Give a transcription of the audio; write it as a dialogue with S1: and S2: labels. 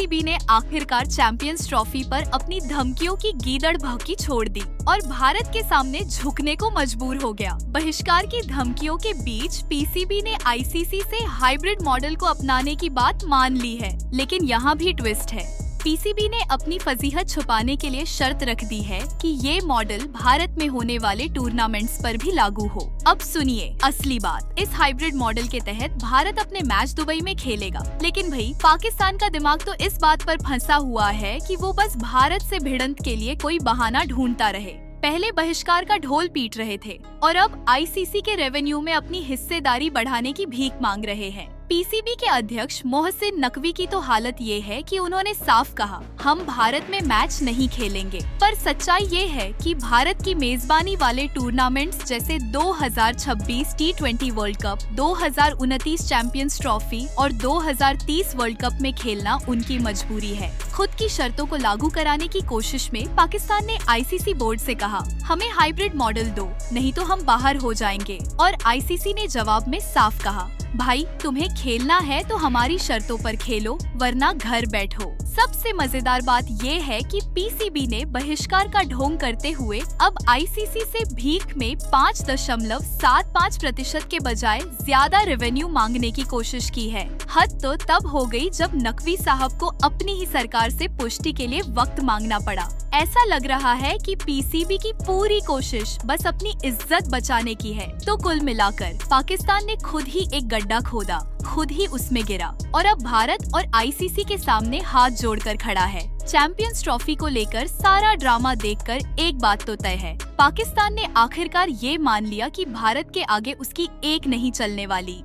S1: PCB ने आखिरकार champions trophy पर अपनी धमकियों की गीदड़ भौंकी छोड़ दी और भारत के सामने झुकने को मजबूर हो गया। बहिष्कार की धमकियों के बीच पीसीबी ने आईसीसी से हाइब्रिड मॉडल को अपनाने की बात मान ली है, लेकिन यहाँ भी ट्विस्ट है। पीसीबी ने अपनी फजीहत छुपाने के लिए शर्त रख दी है कि ये मॉडल भारत में होने वाले टूर्नामेंट्स पर भी लागू हो। अब सुनिए असली बात। इस हाइब्रिड मॉडल के तहत भारत अपने मैच दुबई में खेलेगा, लेकिन भाई पाकिस्तान का दिमाग तो इस बात पर फंसा हुआ है कि वो बस भारत से भिड़ंत के लिए कोई बहाना ढूंढता रहे। पहले बहिष्कार का ढोल पीट रहे थे और अब आईसीसी के रेवेन्यू में अपनी हिस्सेदारी बढ़ाने की भीख मांग रहे हैं। पीसीबी के अध्यक्ष मोहसिन नकवी की तो हालत ये है कि उन्होंने साफ कहा, हम भारत में मैच नहीं खेलेंगे। पर सच्चाई ये है कि भारत की मेजबानी वाले टूर्नामेंट्स जैसे 2026 टी20 वर्ल्ड कप, 2029 चैंपियंस ट्रॉफी और 2030 वर्ल्ड कप में खेलना उनकी मजबूरी है। खुद की शर्तों को लागू कराने की कोशिश में पाकिस्तान ने आईसीसी बोर्ड से कहा, हमें हाइब्रिड मॉडल दो, नहीं तो हम बाहर हो जाएंगे। और आईसीसी ने जवाब में साफ कहा, भाई तुम्हें खेलना है तो हमारी शर्तों पर खेलो, वरना घर बैठो। सबसे मजेदार बात ये है कि पीसीबी ने बहिष्कार का ढोंग करते हुए अब आईसीसी से भीख में 5.75% के बजाय ज्यादा रेवेन्यू मांगने की कोशिश की है। हद तो तब हो गई जब नकवी साहब को अपनी ही सरकार से पुष्टि के लिए वक्त मांगना पड़ा। ऐसा लग रहा है कि पीसीबी की पूरी कोशिश बस अपनी इज्जत बचाने की है। तो कुल मिलाकर पाकिस्तान ने खुद ही एक गड्ढा खोदा, खुद ही उसमें गिरा और अब भारत और आईसीसी के सामने हाथ जोड़कर खड़ा है। चैंपियंस ट्रॉफी को लेकर सारा ड्रामा देखकर एक बात तो तय है, पाकिस्तान ने आखिरकार ये मान लिया कि भारत के आगे उसकी एक नहीं चलने वाली।